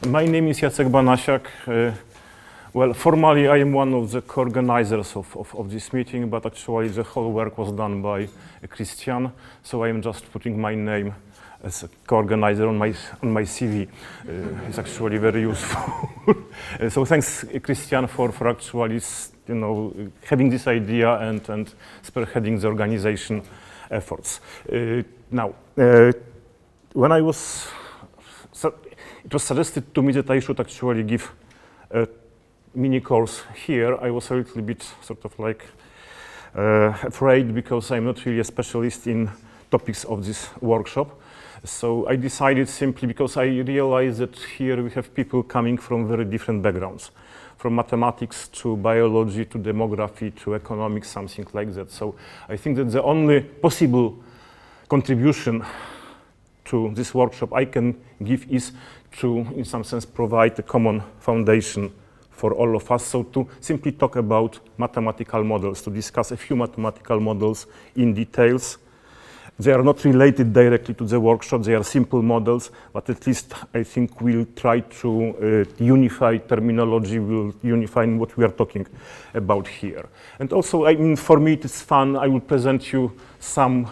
My name is Jacek Banasiak. Well, formally I am one of the co-organizers of this meeting, but actually the whole work was done by Christian, so I am just putting my name as a co-organizer on my CV. It's actually very useful. So thanks, Christian, for actually having this idea and spearheading the organization efforts. Now, when it was suggested to me that I should actually give a mini course here, I was a little bit sort of like afraid, because I'm not really a specialist in topics of this workshop. So I decided, simply because I realized that here we have people coming from very different backgrounds, from mathematics to biology to demography to economics, something like that. So I think that the only possible contribution to this workshop I can give is to, in some sense, provide a common foundation for all of us. So to simply talk about mathematical models, to discuss a few mathematical models in details. They are not related directly to the workshop, they are simple models, but at least I think we'll try to unify terminology, we'll unify what we are talking about here. And also, I mean, for me it is fun, I will present you some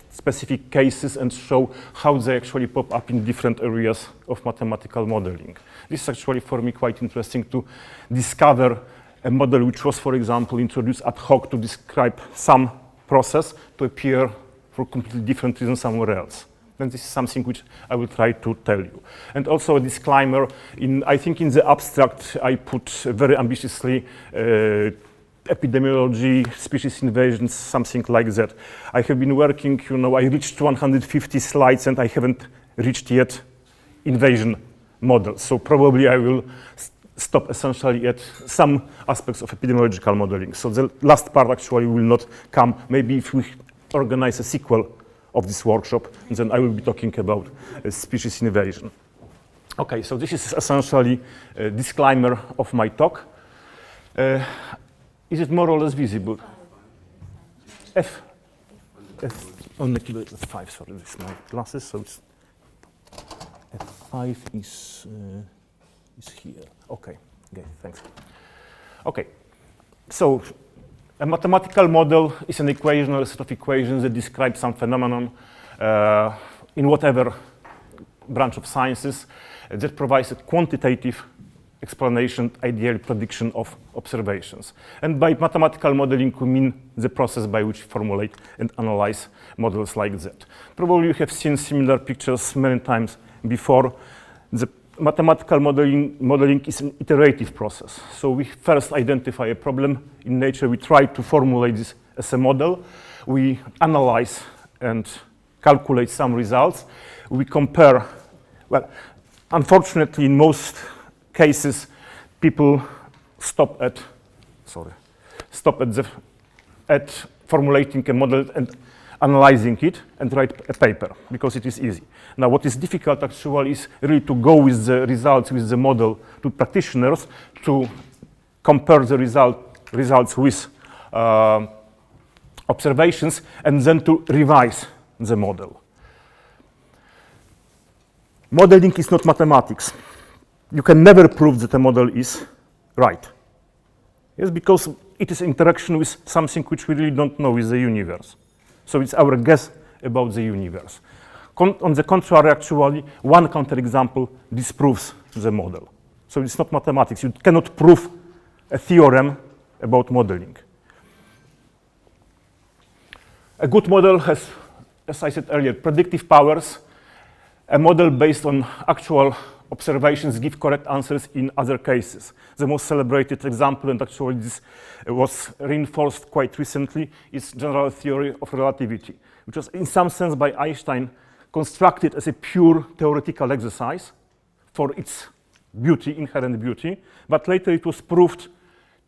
specific cases and show how they actually pop up in different areas of mathematical modeling. This is actually for me quite interesting, to discover a model which was, for example, introduced ad hoc to describe some process to appear for completely different reasons somewhere else. And this is something which I will try to tell you. And also a disclaimer, I think in the abstract I put very ambitiously epidemiology, species invasions, something like that. I have been working, I reached 150 slides and I haven't reached yet invasion models. So probably I will stop essentially at some aspects of epidemiological modeling. So the last part actually will not come. Maybe if we organize a sequel of this workshop, then I will be talking about species invasion. Okay, so this is essentially a disclaimer of my talk. Is it more or less visible? F on the keyboard, F5, sorry, this is my glasses, so it's F5 is here. Okay, thanks. Okay, so a mathematical model is an equation or a set of equations that describe some phenomenon in whatever branch of sciences that provides a quantitative explanation, ideally prediction of observations. And by mathematical modeling, we mean the process by which we formulate and analyze models like that. Probably you have seen similar pictures many times before. The mathematical modeling is an iterative process. So we first identify a problem in nature, we try to formulate this as a model, we analyze and calculate some results, we compare. Well, unfortunately, in most cases, people stop at formulating a model and analyzing it and write a paper, because it is easy. Now, what is difficult actually is really to go with the results, with the model, to practitioners, to compare the results with observations, and then to revise the model. Modeling is not mathematics. You can never prove that a model is right. Yes, because it is interaction with something which we really don't know, with the universe. So it's our guess about the universe. On the contrary, actually, one counterexample disproves the model. So it's not mathematics. You cannot prove a theorem about modeling. A good model has, as I said earlier, predictive powers. A model based on actual observations give correct answers in other cases. The most celebrated example, and actually this was reinforced quite recently, is general theory of relativity, which was in some sense by Einstein constructed as a pure theoretical exercise for its beauty, inherent beauty, but later it was proved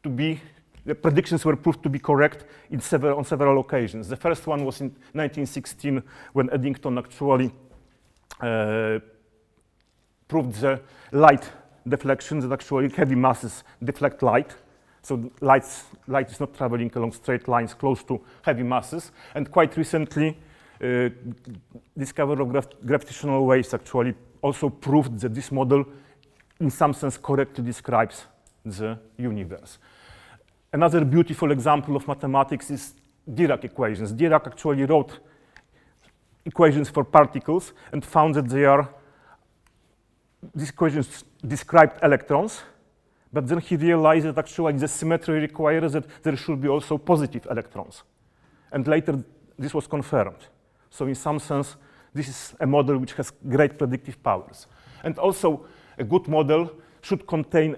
to be, the predictions were proved to be correct on several occasions. The first one was in 1916, when Eddington actually proved the light deflection, that actually heavy masses deflect light. So light is not traveling along straight lines close to heavy masses. And quite recently, discovery of gravitational waves actually also proved that this model, in some sense, correctly describes the universe. Another beautiful example of mathematics is Dirac equations. Dirac actually wrote equations for particles and found that these equations described electrons, but then he realized that actually the symmetry requires that there should be also positive electrons. And later this was confirmed. So in some sense, this is a model which has great predictive powers. And also, a good model should contain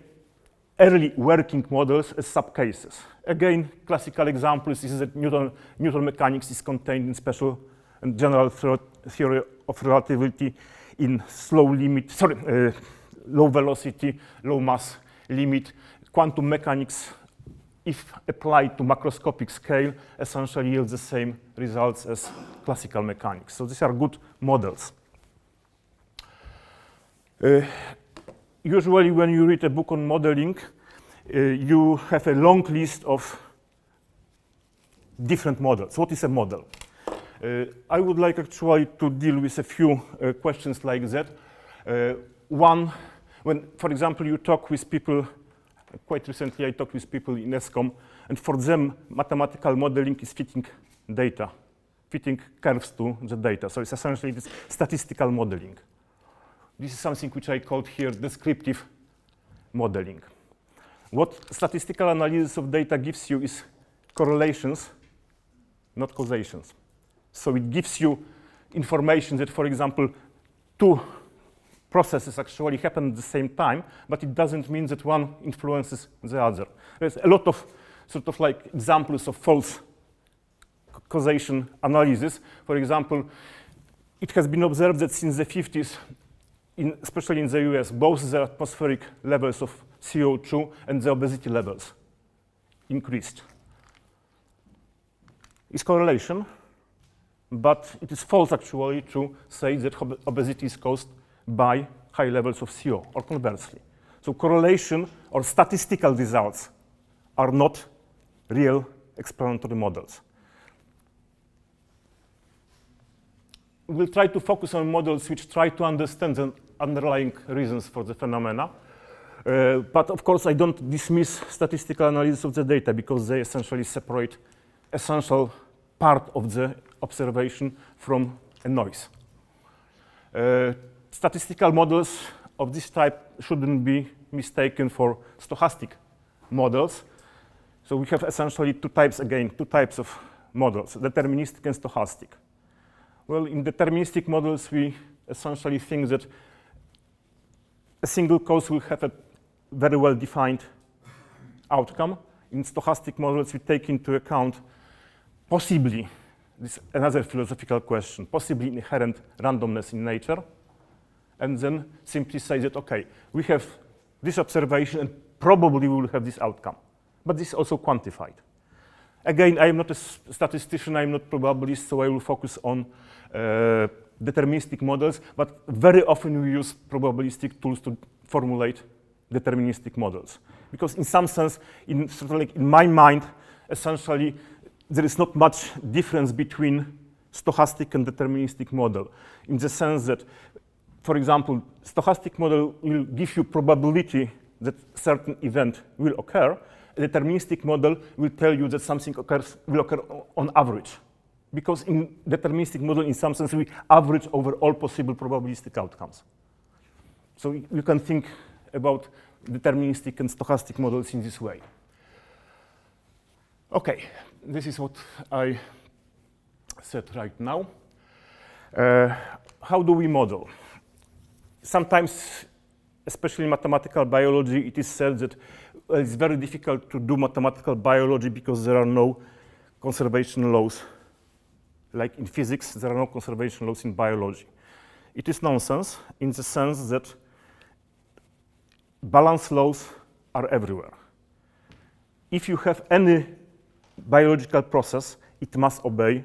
early working models as subcases. Again, classical examples is that Newton mechanics is contained in special and general theory of relativity in low velocity, low mass limit. Quantum mechanics, if applied to macroscopic scale, essentially yields the same results as classical mechanics. So these are good models. Usually when you read a book on modeling, you have a long list of different models. What is a model? I would like actually to deal with a few questions like that. One, when, for example, you talk with people, quite recently I talked with people in ESCOM, and for them, mathematical modeling is fitting data, fitting curves to the data. So it's essentially this statistical modeling. This is something which I called here descriptive modeling. What statistical analysis of data gives you is correlations, not causations. So it gives you information that, for example, two processes actually happen at the same time, but it doesn't mean that one influences the other. There's a lot of sort of like examples of false causation analysis. For example, it has been observed that since the 50s, especially in the US, both the atmospheric levels of CO2 and the obesity levels increased. It's correlation, but it is false actually to say that obesity is caused by high levels of CO, or conversely. So correlation or statistical results are not real explanatory models. We'll try to focus on models which try to understand the underlying reasons for the phenomena. But of course, I don't dismiss statistical analysis of the data because they essentially separate essential part of the observation from a noise. Statistical models of this type shouldn't be mistaken for stochastic models. So we have essentially two types of models, deterministic and stochastic. Well, in deterministic models, we essentially think that a single cause will have a very well-defined outcome. In stochastic models, we take into account possibly, this is another philosophical question, possibly inherent randomness in nature, and then simply say that, okay, we have this observation and probably we will have this outcome. But this is also quantified. Again, I am not a statistician, I am not probabilist, so I will focus on deterministic models, but very often we use probabilistic tools to formulate deterministic models. Because in some sense, in my mind, essentially, there is not much difference between stochastic and deterministic model, in the sense that, for example, stochastic model will give you probability that certain event will occur. A deterministic model will tell you that something will occur on average. Because in deterministic model, in some sense, we average over all possible probabilistic outcomes. So you can think about deterministic and stochastic models in this way. Okay, this is what I said right now. How do we model? Sometimes, especially in mathematical biology, it is said that it's very difficult to do mathematical biology because there are no conservation laws. Like in physics, there are no conservation laws in biology. It is nonsense in the sense that balance laws are everywhere. If you have any biological process, it must obey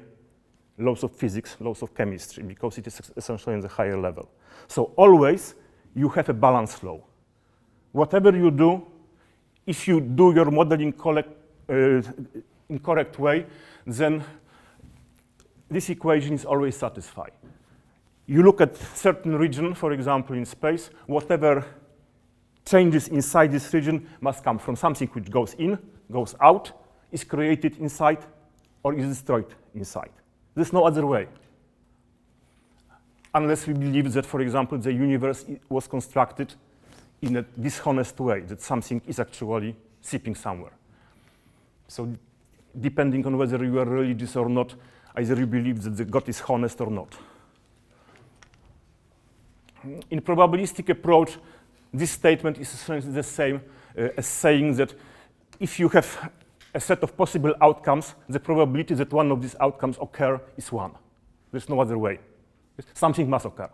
laws of physics, laws of chemistry, because it is essentially in the higher level. So always you have a balance law. Whatever you do, if you do your modeling in correct way, then this equation is always satisfied. You look at certain region, for example, in space, whatever changes inside this region must come from something which goes in, goes out, is created inside, or is destroyed inside. There's no other way. Unless we believe that, for example, the universe was constructed in a dishonest way, that something is actually seeping somewhere. So depending on whether you are religious or not, either you believe that the God is honest or not. In probabilistic approach, this statement is essentially the same as saying that if you have a set of possible outcomes, the probability that one of these outcomes occur is 1. There's no other way. Something must occur.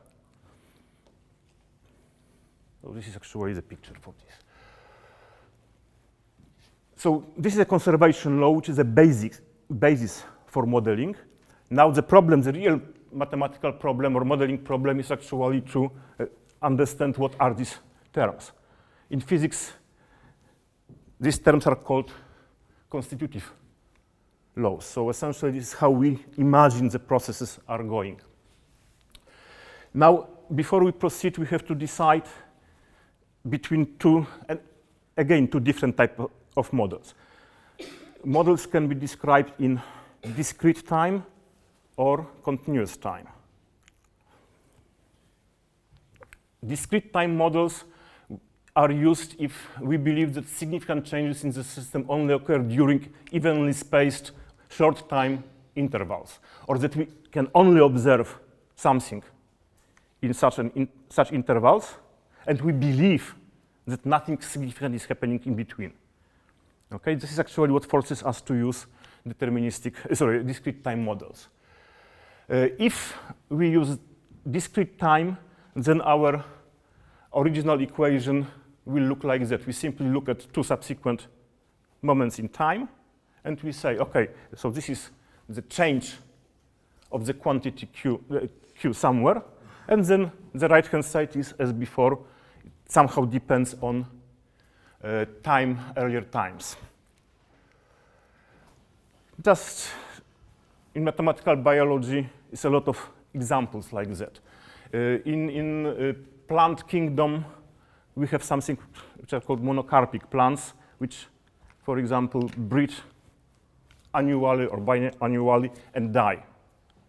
So this is actually the picture for this. So this is a conservation law, which is a basis for modeling. Now the problem, the real mathematical problem or modeling problem, is actually to understand what are these terms. In physics, these terms are called constitutive laws. So essentially, this is how we imagine the processes are going. Now, before we proceed, we have to decide between two different types of models. Models can be described in discrete time or continuous time. Discrete time models are used if we believe that significant changes in the system only occur during evenly spaced short time intervals, or that we can only observe something in such intervals, and we believe that nothing significant is happening in between. Okay, this is actually what forces us to use discrete time models. If we use discrete time, then our original equation will look like that. We simply look at two subsequent moments in time, and we say, okay, so this is the change of the quantity q somewhere, and then the right-hand side is, as before, somehow depends on earlier times. Just in mathematical biology, it's a lot of examples like that. In plant kingdom, we have something which are called monocarpic plants, which, for example, breed annually or biannually and die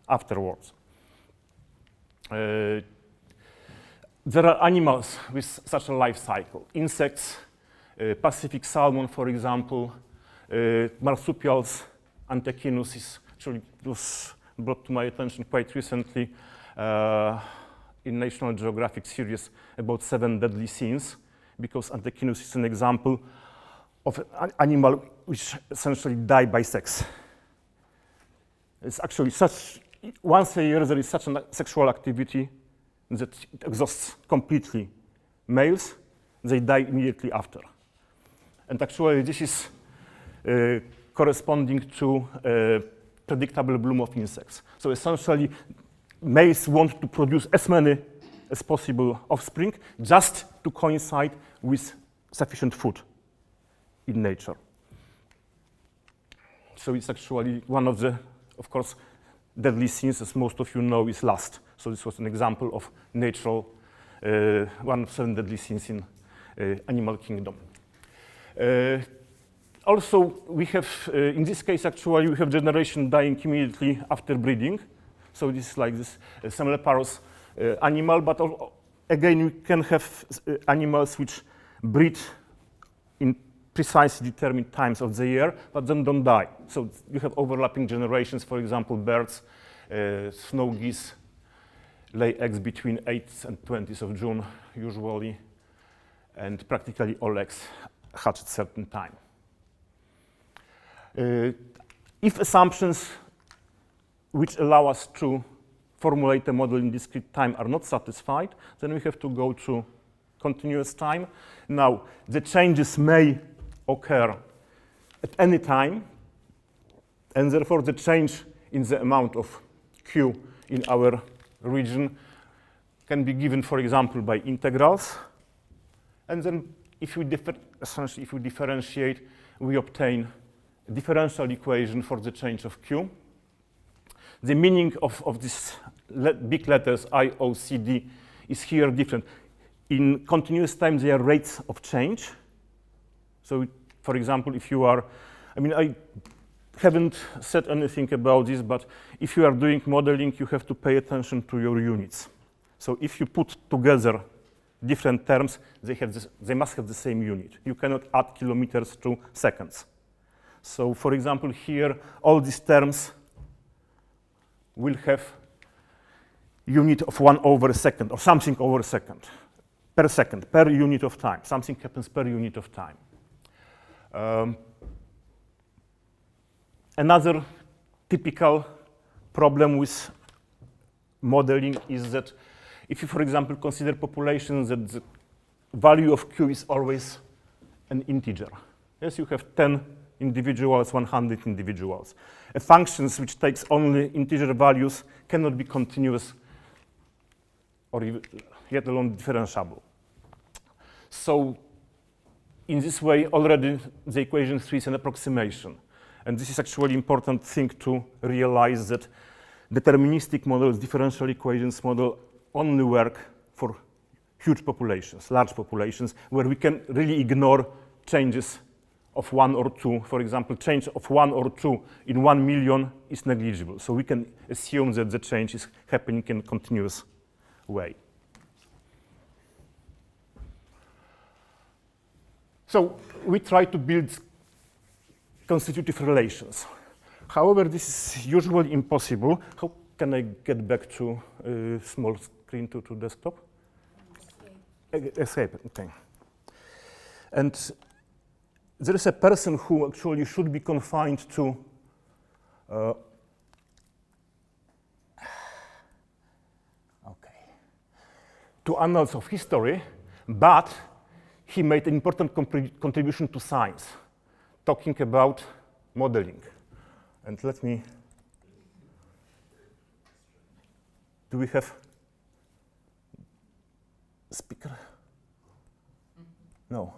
afterwards. There are animals with such a life cycle. Insects, Pacific salmon, for example, marsupials, Antechinus actually was brought to my attention quite recently in National Geographic series about 7 deadly sins, because Antechinus is an example of an animal which essentially die by sex. It's actually such, once a year there is such a sexual activity that it exhausts completely males, they die immediately after. And actually this is corresponding to predictable bloom of insects. So essentially, males want to produce as many as possible offspring just to coincide with sufficient food in nature. So it's actually one of the, of course, deadly sins, as most of you know, is lust. So this was an example of natural, one of 7 deadly sins in animal kingdom. Also, we have, in this case, actually, we have generation dying immediately after breeding. So this is like this seminiparous animal, but again, we can have animals which breed in precisely determined times of the year, but then don't die. So you have overlapping generations. For example, birds, snow geese lay eggs between 8th and 20th of June, usually, and practically all eggs hatch at a certain time. If assumptions which allow us to formulate a model in discrete time are not satisfied, then we have to go to continuous time. Now, the changes may occur at any time, and therefore the change in the amount of Q in our region can be given, for example, by integrals. And then if we differentiate, we obtain a differential equation for the change of Q. the meaning of these big letters I, O, C, D is here different. In continuous time, they are rates of change. So, for example, if you are, I mean, I haven't said anything about this, but if you are doing modeling, you have to pay attention to your units. So if you put together different terms, they must have the same unit. You cannot add kilometers to seconds. So, for example, here, all these terms will have unit of 1 over a second, or something over a second, per unit of time. Something happens per unit of time. Another typical problem with modeling is that if you, for example, consider populations, that the value of Q is always an integer. Yes, you have 10 individuals, 100 individuals. A function which takes only integer values cannot be continuous or even, yet alone differentiable. So in this way, already the equation 3 is an approximation. And this is actually an important thing to realize, that deterministic models, differential equations model, only work for huge populations, large populations, where we can really ignore changes of 1 or 2. For example, change of 1 or 2 in 1 million is negligible. So we can assume that the change is happening in a continuous way. So we try to build constitutive relations. However, this is usually impossible. How can I get back to small screen to desktop? Escape, okay. And there is a person who actually should be confined to to annals of history, but he made an important contribution to science, talking about modeling. And let me, do we have speaker? No.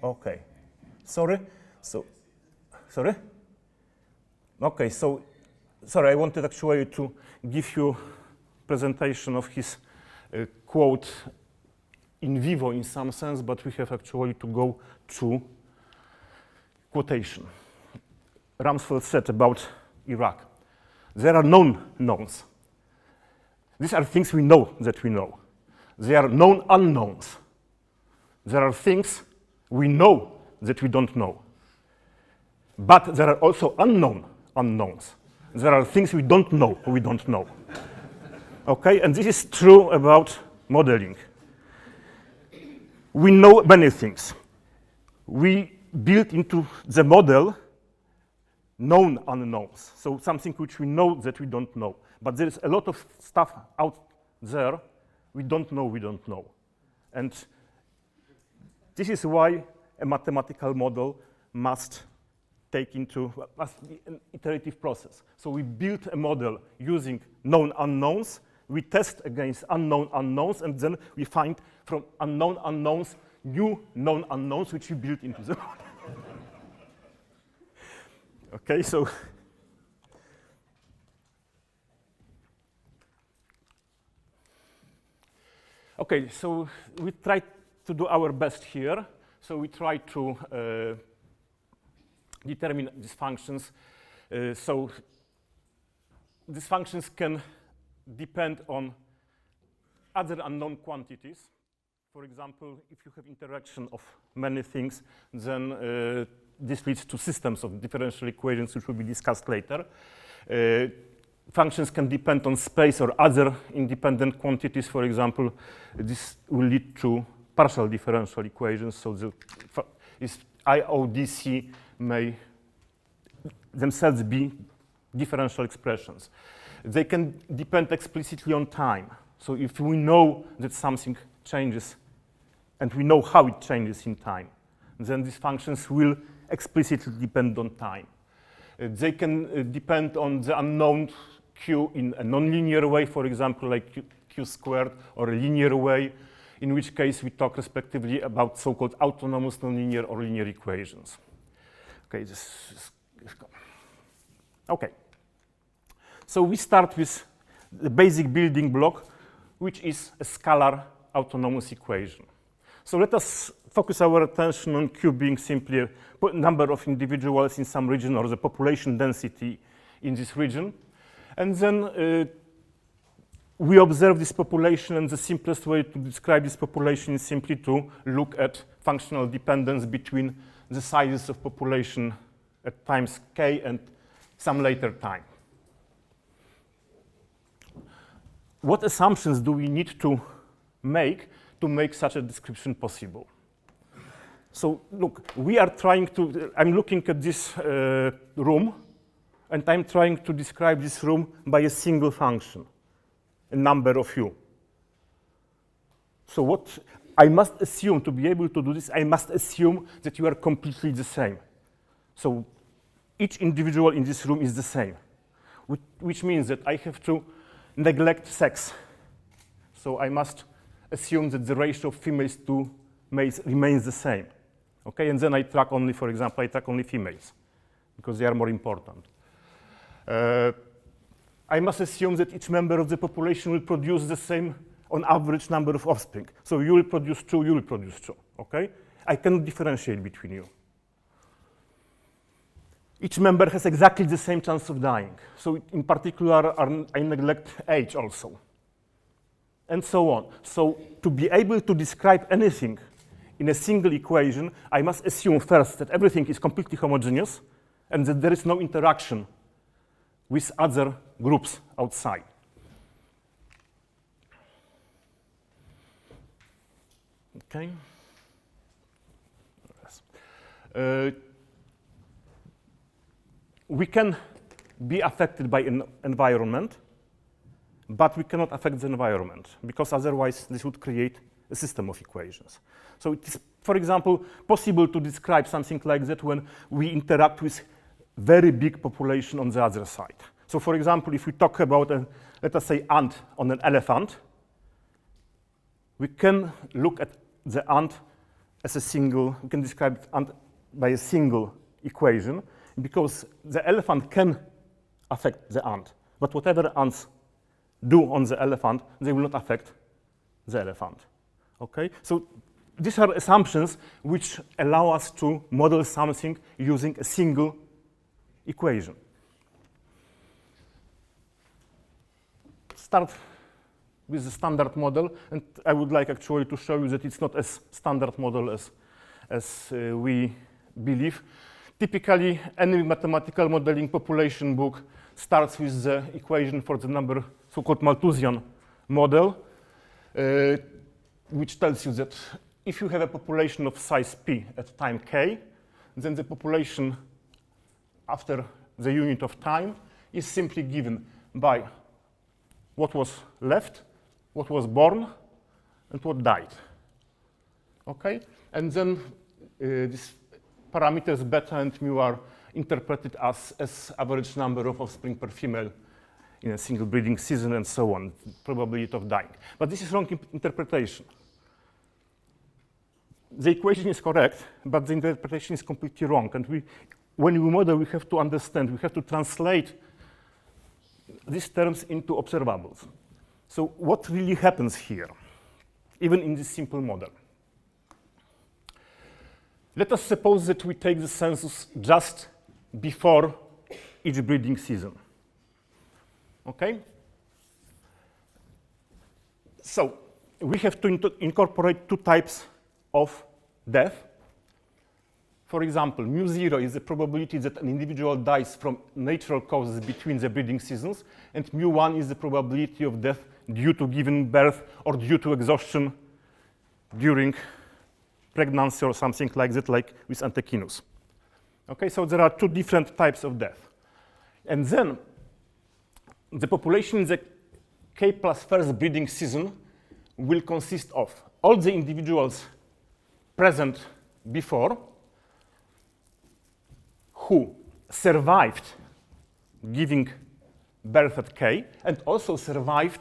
Okay. Sorry? Sorry? Okay, so, sorry, I wanted actually to give you presentation of his quote in vivo in some sense, but we have actually to go to quotation. Rumsfeld said about Iraq, there are known knowns. These are things we know that we know. There are known unknowns. There are things we know that we don't know. But there are also unknown unknowns. There are things we don't know. Okay, and this is true about modeling. We know many things. We build into the model known unknowns, so something which we know that we don't know. But there is a lot of stuff out there we don't know. And this is why a mathematical model must be an iterative process. So we build a model using known unknowns, we test against unknown unknowns, and then we find from unknown unknowns new known unknowns which we build into the model. Okay, so okay, so we try to do our best here. So we try to determine these functions. So these functions can depend on other unknown quantities. For example, if you have interaction of many things, then this leads to systems of differential equations, which will be discussed later. Functions can depend on space or other independent quantities. For example, this will lead to partial differential equations. So this IODC may themselves be differential expressions. They can depend explicitly on time. So if we know that something changes and we know how it changes in time, then these functions will explicitly depend on time. They can depend on the unknown Q in a nonlinear way, for example, like Q squared, or a linear way, in which case we talk respectively about so-called autonomous nonlinear or linear equations. Okay, this is Okay. So we start with the basic building block, which is a scalar autonomous equation. So let us focus our attention on Q being simply a number of individuals in some region or the population density in this region. And then we observe this population, and the simplest way to describe this population is simply to look at functional dependence between the sizes of population at times k and some later time. What assumptions do we need to make such a description possible? So look, we are trying to, I'm looking at this room, and I'm trying to describe this room by a single function, a number of u. So what I must assume to be able to do this, I must assume that you are completely the same. So each individual in this room is the same, which means that I have to neglect sex. So I must assume that the ratio of females to males remains the same. Okay, and then I track only, for example, I track only females because they are more important. I must assume that each member of the population will produce the same, on average, number of offspring. So you will produce 2, you will produce 2, okay? I cannot differentiate between you. Each member has exactly the same chance of dying. So in particular, I neglect age also, and so on. So to be able to describe anything in a single equation, I must assume first that everything is completely homogeneous and that there is no interaction with other groups outside. Okay. Yes. We can be affected by an environment, but we cannot affect the environment because otherwise this would create a system of equations. So it is, for example, possible to describe something like that when we interact with very big population on the other side. So for example, if we talk about, let us say, ant on an elephant, we can look at the ant as a single, we can describe ant by a single equation because the elephant can affect the ant, but whatever ants do on the elephant, they will not affect the elephant. Okay? So these are assumptions which allow us to model something using a single equation. Start with the standard model, and I would like actually to show you that it's not as standard model as we believe. Typically, any mathematical modeling population book starts with the equation for the number, so-called Malthusian model, which tells you that if you have a population of size p at time k, then the population after the unit of time is simply given by what was left, what was born, and what died. Okay? And then these parameters beta and mu are interpreted as average number of offspring per female in a single breeding season and so on, probability of dying. But this is wrong interpretation. The equation is correct, but the interpretation is completely wrong. And when we model, we have to understand, we have to translate these terms into observables. So what really happens here, even in this simple model? Let us suppose that we take the census just before each breeding season. Okay? So we have to incorporate two types of death. For example, mu0 is the probability that an individual dies from natural causes between the breeding seasons, and mu1 is the probability of death due to giving birth or due to exhaustion during pregnancy or something like that, like with antechinus. Okay, so there are two different types of death. And then the population in the k plus first breeding season will consist of all the individuals present before who survived giving birth at k and also survived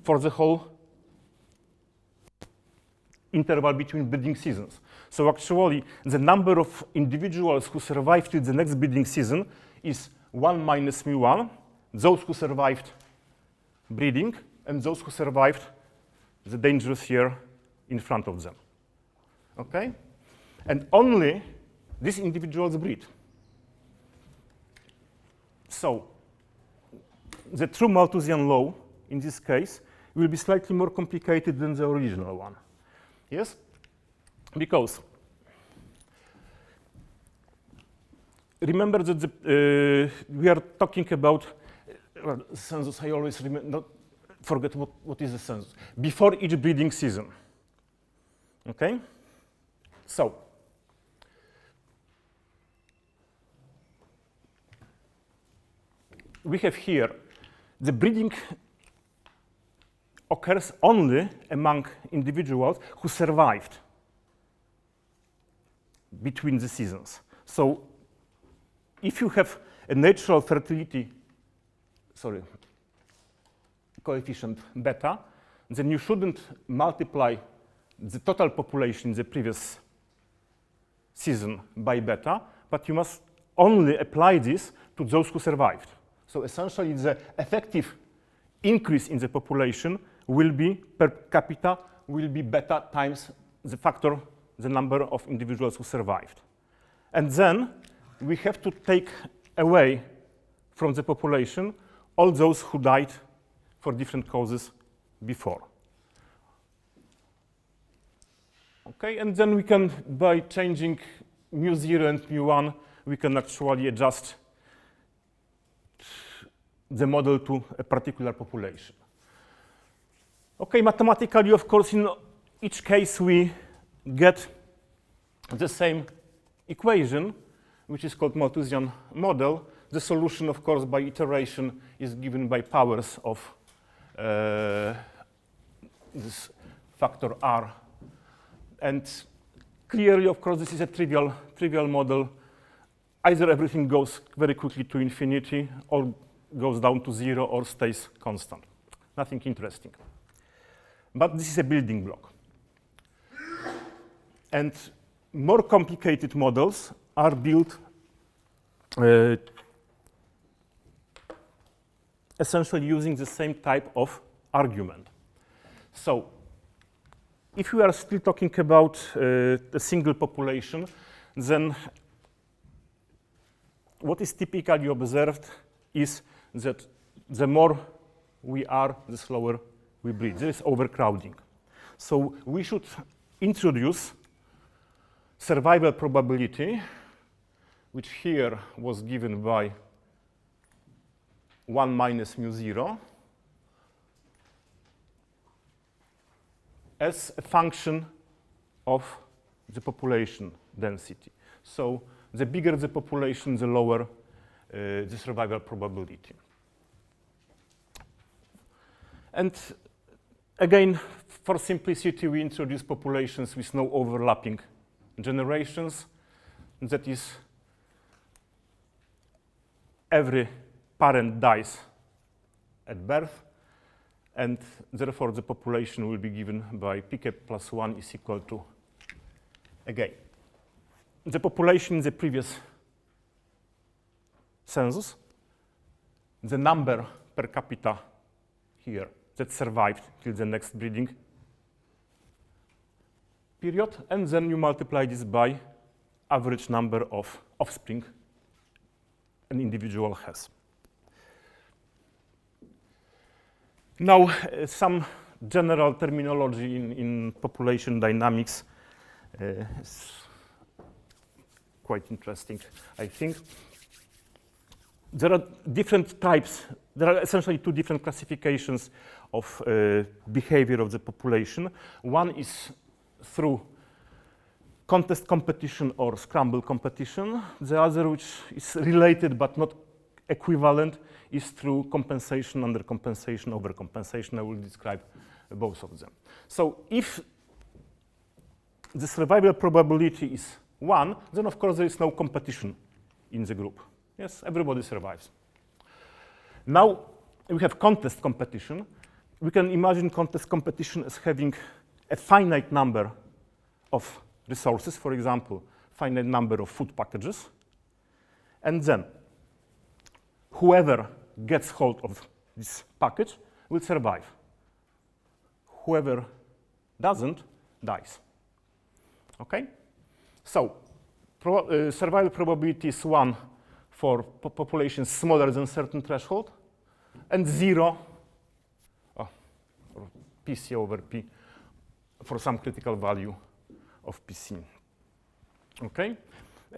for the whole interval between breeding seasons. So actually, the number of individuals who survive till the next breeding season is 1 minus mu1, those who survived breeding and those who survived the dangerous year in front of them. Okay? And only these individuals breed. So the true Malthusian law, in this case, will be slightly more complicated than the original one. Yes? Because remember that we are talking about census. I always forget what is the census. Before each breeding season. Okay? So, we have here the breeding occurs only among individuals who survived between the seasons. So, if you have a natural fertility, coefficient beta, then you shouldn't multiply the total population in the previous season by beta, but you must only apply this to those who survived. So essentially, the effective increase in the population will be, per capita, will be beta times the factor, the number of individuals who survived. And then we have to take away from the population all those who died for different causes before. Okay, and then we can, by changing mu0 and mu1, we can actually adjust the model to a particular population. Okay, mathematically, of course, in each case we get the same equation, which is called Malthusian model. The solution, of course, by iteration is given by powers of this factor r. And clearly, of course, this is a trivial model. Either everything goes very quickly to infinity, or goes down to 0, or stays constant. Nothing interesting. But this is a building block. And more complicated models are built essentially using the same type of argument. So if we are still talking about a single population, then what is typically observed is that the more we are, the slower we breed. There is overcrowding. So we should introduce survival probability, which here was given by 1 minus mu0, as a function of the population density. So the bigger the population, the lower the survival probability. And again, for simplicity, we introduce populations with no overlapping generations. That is, every parent dies at birth, and therefore the population will be given by pk plus 1 is equal to, again, the population in the previous census, the number per capita here that survived till the next breeding period, and then you multiply this by average number of offspring an individual has. Now, some general terminology in population dynamics is quite interesting, I think. There are different types. There are essentially two different classifications of behavior of the population. One is through contest competition or scramble competition. The other, which is related but not equivalent, is through compensation, undercompensation, overcompensation. I will describe both of them. So if the survival probability is 1, then of course there is no competition in the group. Yes, everybody survives. Now we have contest competition. We can imagine contest competition as having a finite number of resources, for example, finite number of food packages. And then whoever gets hold of this package will survive. Whoever doesn't dies. Okay? So survival probability is 1 for populations smaller than certain threshold, and 0, or PC over P, for some critical value of PC. Okay?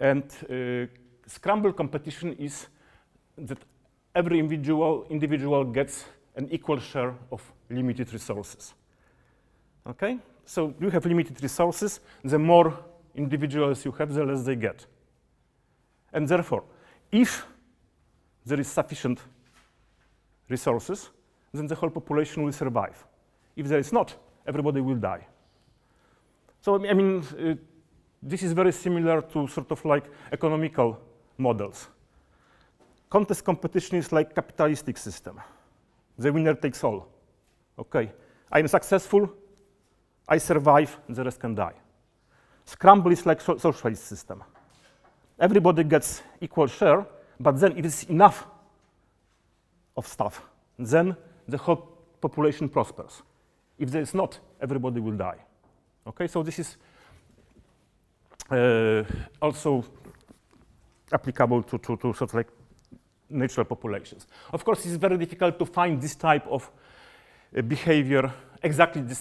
And scramble competition is that every individual gets an equal share of limited resources. Okay? So you have limited resources, the more individuals you have, the less they get. And therefore, if there is sufficient resources, then the whole population will survive. If there is not, everybody will die. So I mean, this is very similar to sort of like economical models. Contest competition is like capitalistic system. The winner takes all. Okay, I'm successful, I survive, the rest can die. Scramble is like socialist system. Everybody gets equal share, but then if it's enough of stuff, then the whole population prospers. If there is not, everybody will die. Okay, so this is also applicable to sort of like natural populations. Of course, it's very difficult to find this type of behavior, exactly this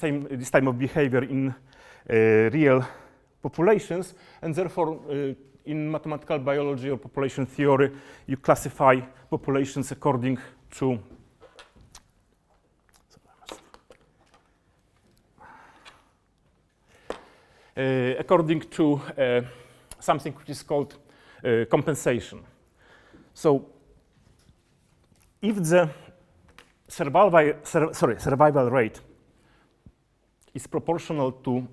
type of behavior in real populations, and therefore in mathematical biology or population theory, you classify populations according to something which is called compensation. So if the survival rate is proportional to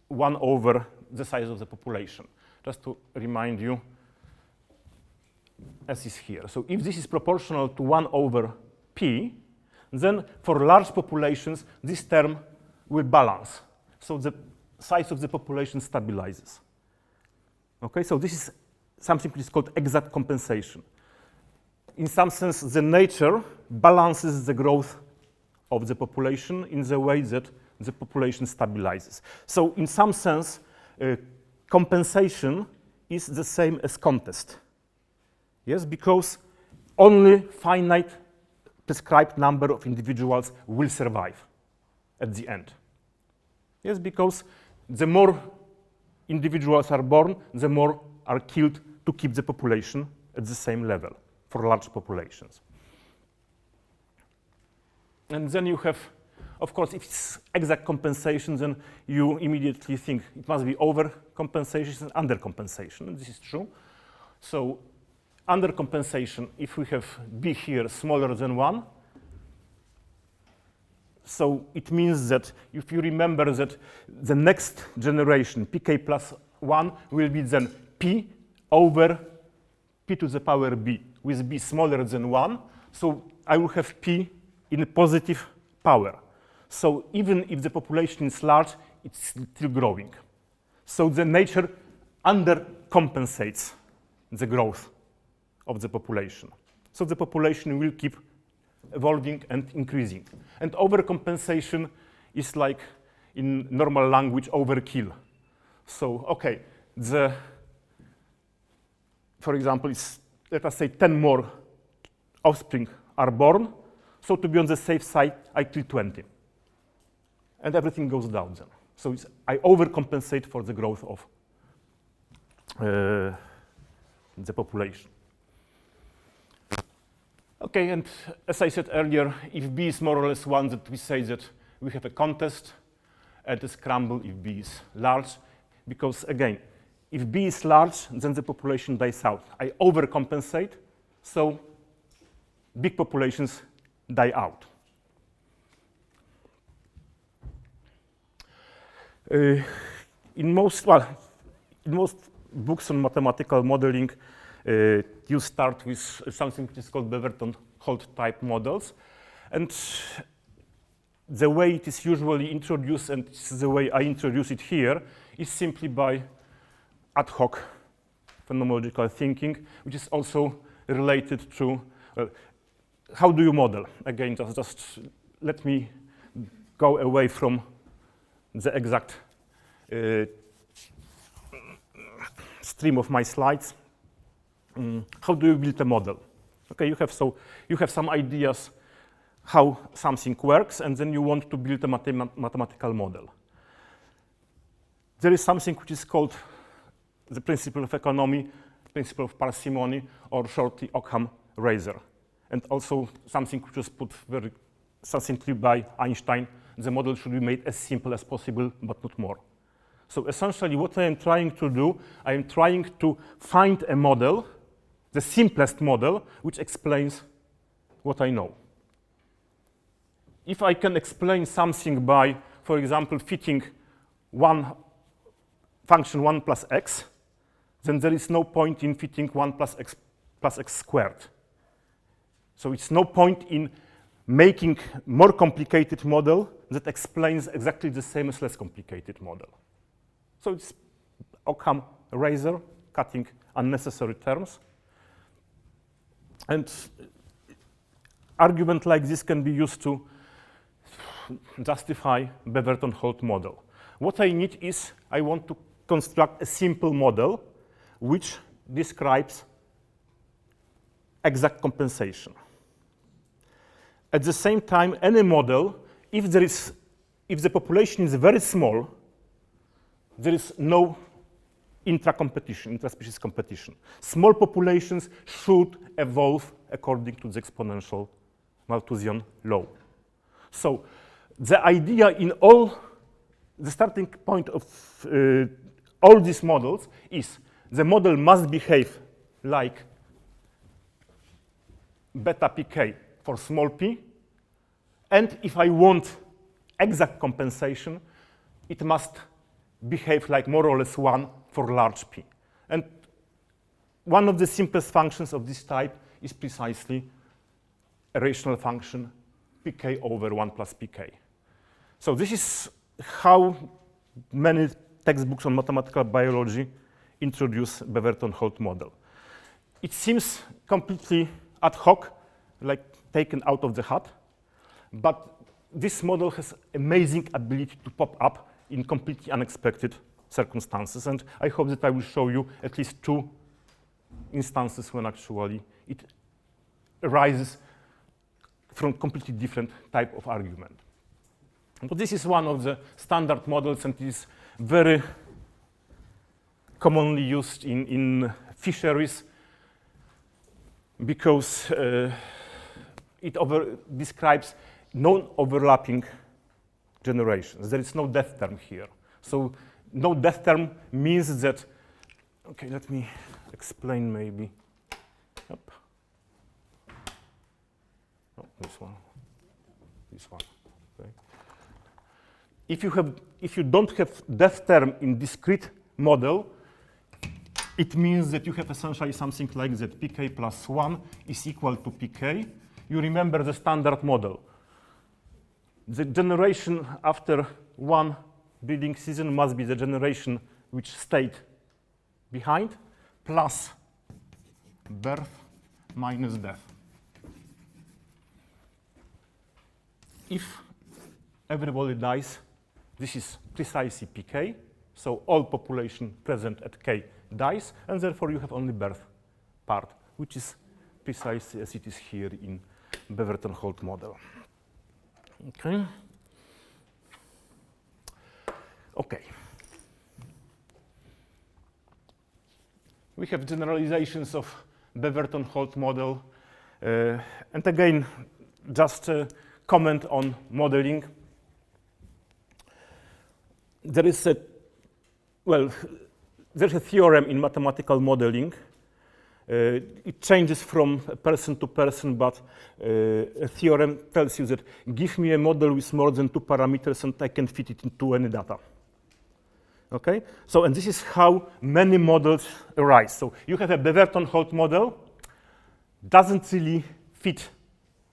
1 over the size of the population, just to remind you, as is here. So if this is proportional to 1 over p, then for large populations, this term will balance. So the size of the population stabilizes. Okay, so this is something which is called exact compensation. In some sense, the nature balances the growth of the population in the way that the population stabilizes. So in some sense, compensation is the same as contest. Yes, because only finite prescribed number of individuals will survive at the end. Yes, because the more individuals are born, the more are killed to keep the population at the same level for large populations. And then you have, of course, if it's exact compensation, then you immediately think it must be overcompensation and undercompensation, and this is true. So undercompensation, if we have b here smaller than 1, so it means that if you remember that the next generation, pk plus 1, will be then p over p to the power b, with b smaller than 1. So I will have p in a positive power. So even if the population is large, it's still growing. So the nature undercompensates the growth of the population. So the population will keep evolving and increasing. And overcompensation is like, in normal language, overkill. So, okay, for example, it's, let us say 10 more offspring are born. So to be on the safe side, I kill 20. And everything goes down then. So I overcompensate for the growth of the population. Okay, and as I said earlier, if b is more or less 1, that we say that we have a contest at a scramble if b is large, because again, if b is large, then the population dies out. I overcompensate, so big populations die out. In most books on mathematical modeling, you start with something which is called Beverton-Holt type models. And the way it is usually introduced, and the way I introduce it here, is simply by ad hoc phenomenological thinking, which is also related to How do you model? Again, just let me go away from the exact stream of my slides. How do you build a model? Okay, you have some ideas how something works, and then you want to build a mathematical model. There is something which is called the principle of economy, principle of parsimony, or shortly Occam razor, and also something which was put very succinctly by Einstein: the model should be made as simple as possible, but not more. So essentially, what I am trying to do, I am trying to find a model, the simplest model, which explains what I know. If I can explain something by, for example, fitting one function 1 plus x, then there is no point in fitting 1 plus x squared. So it's no point in making more complicated model that explains exactly the same as less complicated model. So it's Occam razor, cutting unnecessary terms. And argument like this can be used to justify Beverton-Holt model. What I need is, I want to construct a simple model which describes exact compensation. At the same time, any model, if the population is very small, there is no intra-competition, intra-species competition. Small populations should evolve according to the exponential Malthusian law. So the idea in the starting point of all these models is the model must behave like beta pk for small p, and if I want exact compensation, it must behave like more or less 1 for large p. And one of the simplest functions of this type is precisely a rational function pk over 1 plus pk. So this is how many textbooks on mathematical biology introduce Beverton-Holt model. It seems completely ad hoc, like taken out of the hat, but this model has amazing ability to pop up in completely unexpected circumstances, and I hope that I will show you at least 2 instances when actually it arises from completely different type of argument. So this is one of the standard models, and it is very commonly used in fisheries because it describes non-overlapping generations. There is no death term here. So no death term means that, okay, let me explain maybe. Yep. Oh, this one. Okay. If you don't have death term in discrete model, it means that you have essentially something like that pk plus 1 is equal to pk. You remember the standard model. The generation after one breeding season must be the generation which stayed behind plus birth minus death. If everybody dies, this is precisely pk, so all population present at k dies, and therefore you have only birth part, which is precisely as it is here in Beverton-Holt model. Okay. We have generalizations of Beverton-Holt model, and again, just a comment on modeling. There's a theorem in mathematical modeling. It changes from person to person, but a theorem tells you that give me a model with more than 2 parameters and I can fit it into any data. Okay? So, and this is how many models arise. So you have a Beverton-Holt model, doesn't really fit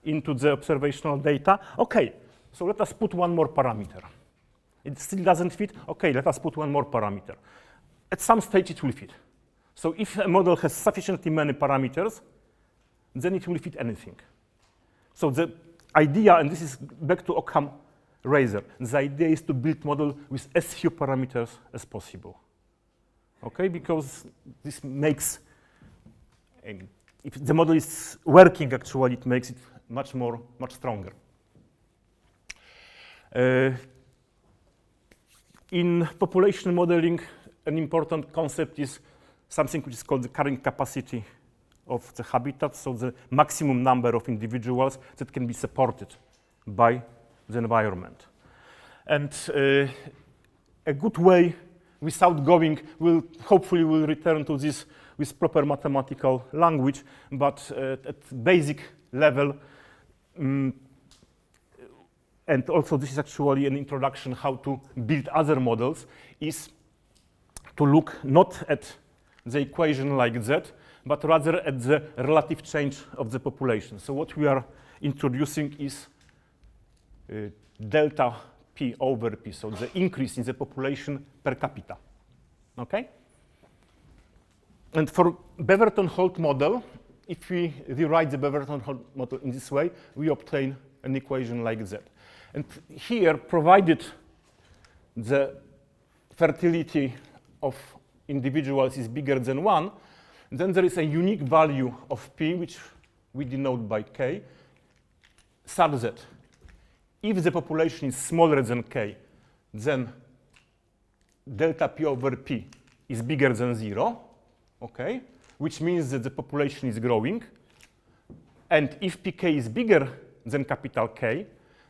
into the observational data. Okay, so let us put one more parameter. It still doesn't fit. Okay, let us put one more parameter. At some stage it will fit. So if a model has sufficiently many parameters, then it will fit anything. So the idea, and this is back to Occam razor, the idea is to build model with as few parameters as possible. Okay, because this makes, if the model is working actually, it makes it much stronger. In population modeling, an important concept is something which is called the carrying capacity of the habitat, so the maximum number of individuals that can be supported by the environment. And a good way, without going, hopefully we'll return to this with proper mathematical language, but at basic level, and also this is actually an introduction how to build other models, is to look not at the equation like that, but rather at the relative change of the population. So what we are introducing is delta P over P, so the increase in the population per capita. Okay? And for Beverton-Holt model, if we rewrite the Beverton-Holt model in this way, we obtain an equation like that. And here, provided the fertility of individuals is bigger than 1, then there is a unique value of P, which we denote by K, such that if the population is smaller than K, then delta P over P is bigger than 0, okay, which means that the population is growing. And if Pk is bigger than capital K,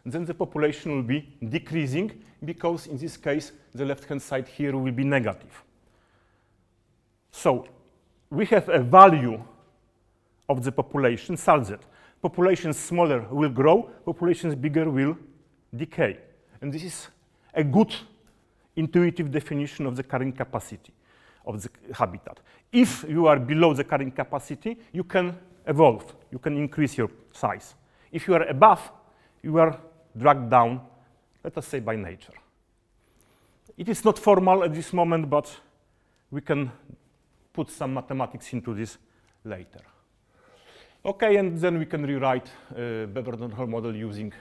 then the population will be decreasing, because in this case, the left-hand side here will be negative. So we have a value of the population such that populations smaller will grow, populations bigger will decay. And this is a good intuitive definition of the carrying capacity of the habitat. If you are below the carrying capacity, you can evolve, you can increase your size. If you are above, you are dragged down, let us say, by nature. It is not formal at this moment, but we can put some mathematics into this later. Okay, and then we can rewrite Beverton-Holt model using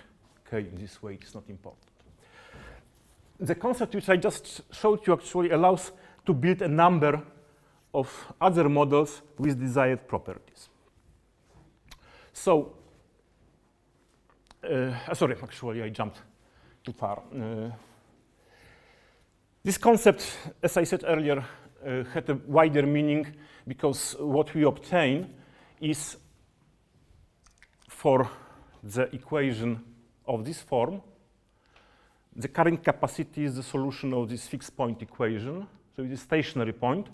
K in this way. It's not important. The concept which I just showed you actually allows to build a number of other models with desired properties. So, sorry, actually I jumped too far. This concept, as I said earlier, had a wider meaning, because what we obtain is, for the equation of this form, the carrying capacity is the solution of this fixed point equation, so it is a stationary point.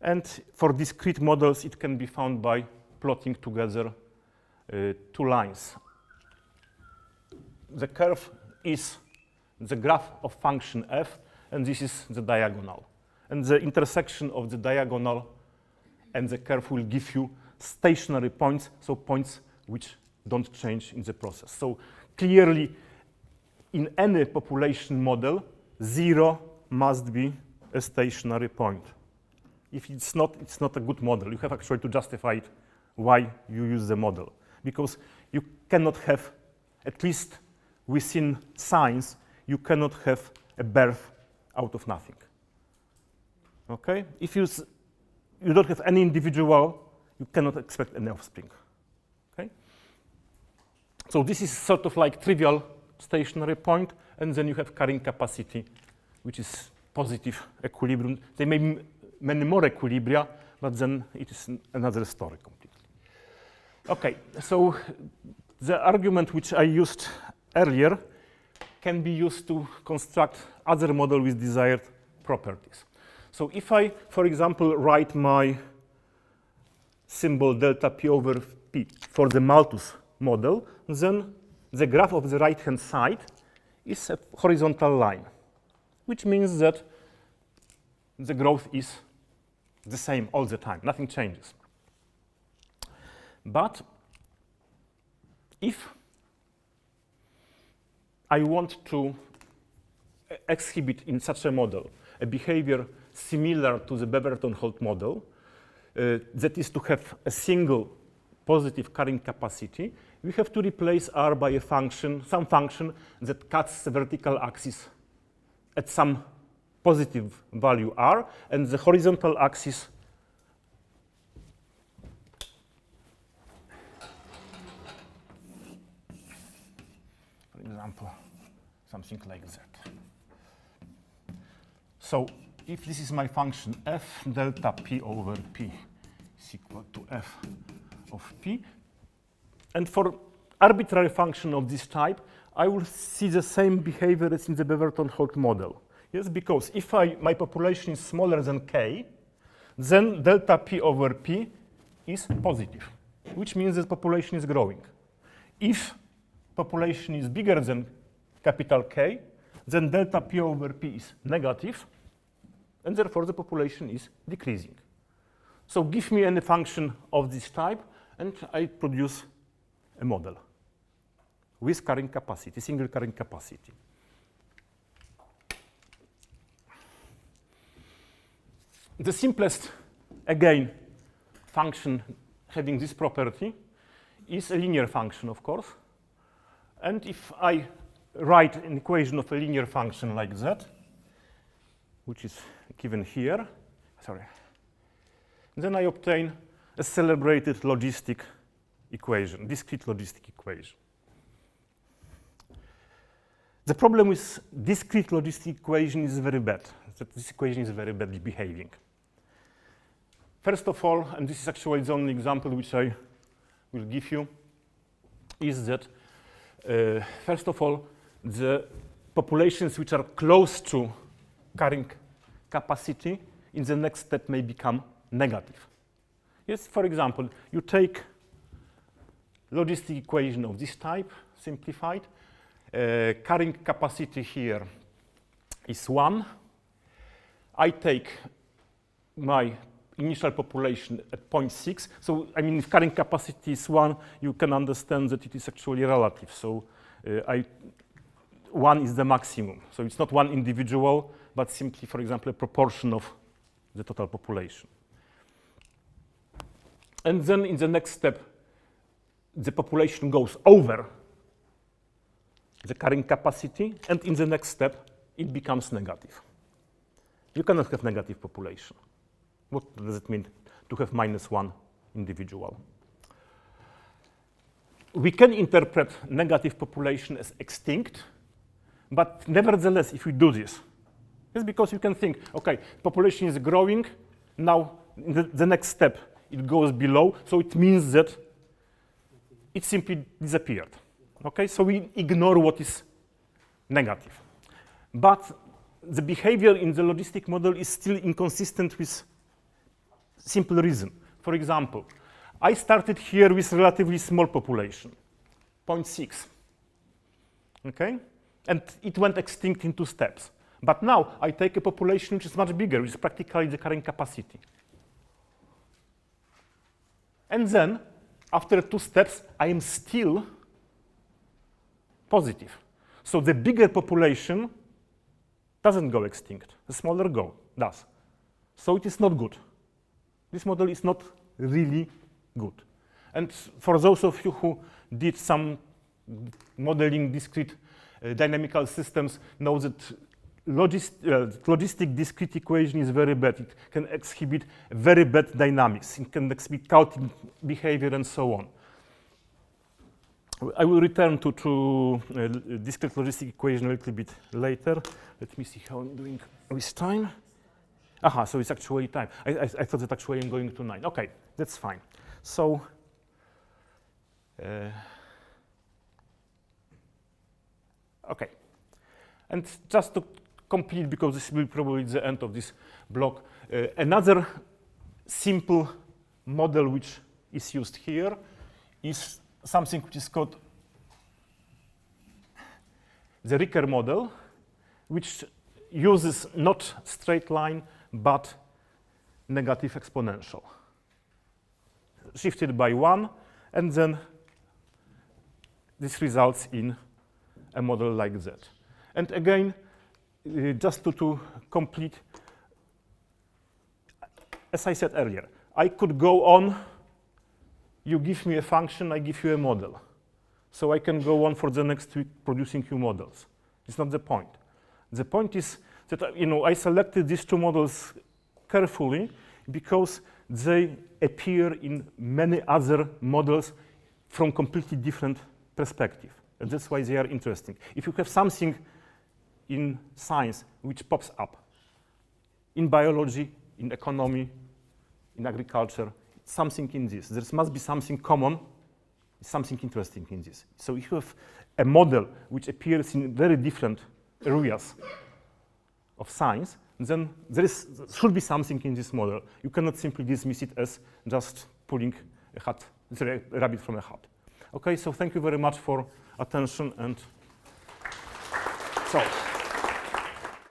And for discrete models, it can be found by plotting together two lines. The curve is the graph of function f, and this is the diagonal. And the intersection of the diagonal and the curve will give you stationary points, so points which don't change in the process. So clearly, in any population model, 0 must be a stationary point. If it's not a good model. You have actually to justify it, why you use the model. Because you cannot have, at least within science, you cannot have a birth out of nothing. Okay? If you don't have any individual, you cannot expect any offspring. Okay? So this is sort of like trivial stationary point, and then you have carrying capacity, which is positive equilibrium. There may be many more equilibria, but then it is another story completely. Okay, so the argument which I used earlier can be used to construct other model with desired properties. So if I, for example, write my symbol delta P over P for the Malthus model, then the graph of the right-hand side is a horizontal line, which means that the growth is the same all the time, nothing changes. But if I want to exhibit in such a model a behavior similar to the Beverton-Holt model, that is to have a single positive carrying capacity, we have to replace R by a function, some function that cuts the vertical axis at some positive value R, and the horizontal axis for example, something like that. So if this is my function f delta p over p is equal to f of p, and for arbitrary function of this type, I will see the same behavior as in the Beverton-Holt model. Yes, because if my population is smaller than k, then delta p over p is positive, which means that population is growing. If population is bigger than capital K, then delta p over p is negative, and therefore the population is decreasing. So give me any function of this type, and I produce a model with carrying capacity, single carrying capacity. The simplest, again, function having this property is a linear function, of course. And if I write an equation of a linear function like that, which is given here, then I obtain a celebrated logistic equation, discrete logistic equation. The problem with discrete logistic equation is very bad, that this equation is very badly behaving. First of all, and this is actually the only example which I will give you, is that first of all, the populations which are close to carrying capacity in the next step may become negative. Yes, for example, you take logistic equation of this type, simplified. Carrying capacity here is 1. I take my initial population at 0.6. So, I mean, if carrying capacity is 1, you can understand that it is actually relative. So, 1 is the maximum. So, it's not one individual, but simply, for example, a proportion of the total population. And then in the next step, the population goes over the carrying capacity, and in the next step, it becomes negative. You cannot have negative population. What does it mean to have -1 individual? We can interpret negative population as extinct, but nevertheless, if we do this, it's because you can think, okay, population is growing, now in the next step, it goes below, so it means that it simply disappeared. Okay, so we ignore what is negative. But the behavior in the logistic model is still inconsistent with simple reason. For example, I started here with relatively small population, 0.6. Okay, and it went extinct in 2 steps. But now I take a population which is much bigger, which is practically the carrying capacity. And then, after 2 steps, I am still positive. So the bigger population doesn't go extinct. The smaller does. So it is not good. This model is not really good. And for those of you who did some modeling discrete dynamical systems, know that logistic discrete equation is very bad. It can exhibit very bad dynamics. It can exhibit chaotic behavior and so on. I will return to discrete logistic equation a little bit later. Let me see how I'm doing with time. Aha, so it's actually time. I thought that actually I'm going to 9. Okay, that's fine. So, okay. And just to complete, because this will be probably the end of this block, another simple model which is used here is something which is called the Ricker model, which uses not straight line, but negative exponential, shifted by 1, and then this results in a model like that. And again, just to complete, as I said earlier, I could go on you give me a function, I give you a model. So I can go on for the next week producing new models. It's not the point. The point is that I selected these two models carefully because they appear in many other models from completely different perspective. And that's why they are interesting. If you have something in science which pops up, in biology, in economy, in agriculture, something in this, there must be something common, something interesting in this. So if you have a model which appears in very different areas of science, then there should be something in this model. You cannot simply dismiss it as just pulling a rabbit from a hat. Okay, so thank you very much for attention, and so.